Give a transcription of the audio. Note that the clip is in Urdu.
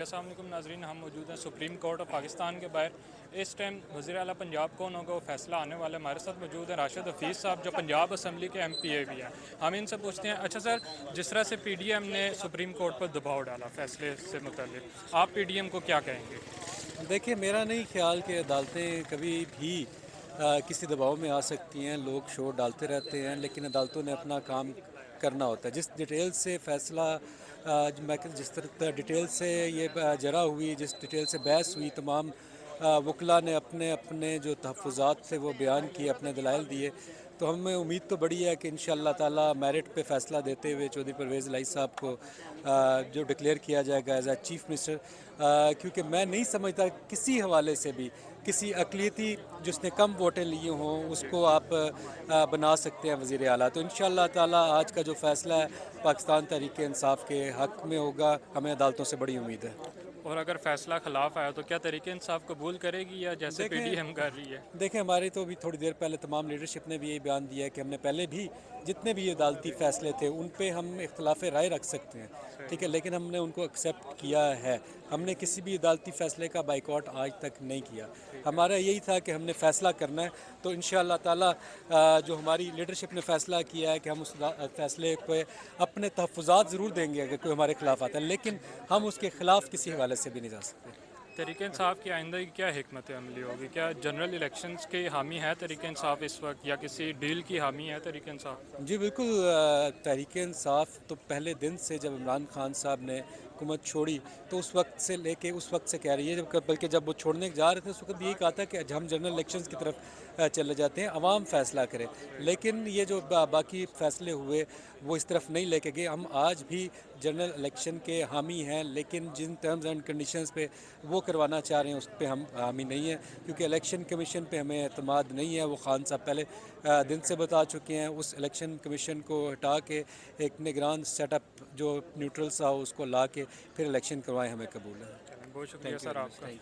السلام علیکم ناظرین، ہم موجود ہیں سپریم کورٹ آف پاکستان کے باہر۔ اس ٹائم وزیر اعلیٰ پنجاب کون ہوگا وہ فیصلہ آنے والا ہے۔ ہمارے ساتھ موجود ہیں راشد حفیظ صاحب جو پنجاب اسمبلی کے ایم پی اے بھی ہیں۔ ہم ان سے پوچھتے ہیں، اچھا سر، جس طرح سے پی ڈی ایم نے سپریم کورٹ پر دباؤ ڈالا فیصلے سے متعلق، آپ پی ڈی ایم کو کیا کہیں گے؟ دیکھیے، میرا نہیں خیال کہ عدالتیں کبھی بھی کسی دباؤ میں آ سکتی ہیں۔ لوگ شور ڈالتے رہتے ہیں، لیکن عدالتوں نے اپنا کام کرنا ہوتا ہے۔ جس ڈیٹیل سے فیصلہ جس طرح ڈیٹیل سے یہ جرا ہوئی، جس ڈیٹیل سے بحث ہوئی، تمام وکلاء نے اپنے اپنے جو تحفظات تھے وہ بیان کیے، اپنے دلائل دیے، تو ہمیں امید تو بڑی ہے کہ انشاءاللہ تعالی میرٹ پہ فیصلہ دیتے ہوئے چودھری پرویز الہی صاحب کو جو ڈکلیئر کیا جائے گا ایز اے چیف منسٹر، کیونکہ میں نہیں سمجھتا کسی حوالے سے بھی کسی اقلیتی جس نے کم ووٹیں لیے ہوں اس کو آپ بنا سکتے ہیں وزیر اعلیٰ۔ تو انشاءاللہ تعالی آج کا جو فیصلہ ہے پاکستان تحریک انصاف کے حق میں ہوگا، ہمیں عدالتوں سے بڑی امید ہے۔ اور اگر فیصلہ خلاف آیا تو کیا تحریک انصاف قبول کرے گی یا جیسے پی ڈی ایم کر رہی ہے؟ دیکھیں ہمارے تو ابھی تھوڑی دیر پہلے تمام لیڈرشپ نے بھی یہی بیان دیا ہے کہ ہم نے پہلے بھی جتنے بھی عدالتی فیصلے تھے ان پہ ہم اختلاف رائے رکھ سکتے ہیں، ٹھیک ہے، لیکن ہم نے ان کو ایکسیپٹ کیا ہے۔ ہم نے کسی بھی عدالتی فیصلے کا بائیکاٹ آج تک نہیں کیا۔ ہمارا یہی تھا کہ ہم نے فیصلہ کرنا ہے، تو انشاءاللہ تعالی جو ہماری لیڈرشپ نے فیصلہ کیا ہے کہ ہم اس فیصلے پہ اپنے تحفظات ضرور دیں گے اگر کوئی ہمارے خلاف آتا ہے، لیکن ہم اس کے خلاف کسی حوالے سے بھی نہیں جا سکتے۔ تحریک انصاف کی آئندہ کی کیا حکمت عملی ہوگی؟ کیا جنرل الیکشنز کے حامی ہے تحریک انصاف اس وقت، یا کسی ڈیل کی حامی ہے تحریک انصاف؟ جی بالکل، تحریک انصاف تو پہلے دن سے جب عمران خان صاحب نے حکومت چھوڑی تو اس وقت سے لے کے اس وقت سے کہہ رہی ہے، بلکہ جب وہ چھوڑنے جا رہے تھے اس وقت بھی یہی کہا تھا کہ ہم جنرل الیکشنز کی طرف چلے جاتے ہیں، عوام فیصلہ کرے، لیکن یہ جو باقی فیصلے ہوئے وہ اس طرف نہیں لے کے گئے۔ ہم آج بھی جنرل الیکشن کے حامی ہیں، لیکن جن ٹرمز اینڈ کنڈیشنز پہ وہ کروانا چاہ رہے ہیں اس پہ ہم حامی نہیں ہیں، کیونکہ الیکشن کمیشن پہ ہمیں اعتماد نہیں ہے۔ وہ خان صاحب پہلے دن سے بتا چکے ہیں، اس الیکشن کمیشن کو ہٹا کے ایک نگران سیٹ اپ جو نیوٹرل سا ہو اس کو لا کے پھر الیکشن کروائیں، ہمیں قبول ہے۔ بہت شکریہ تھینک یو سر ویری آپ کا۔ مچ۔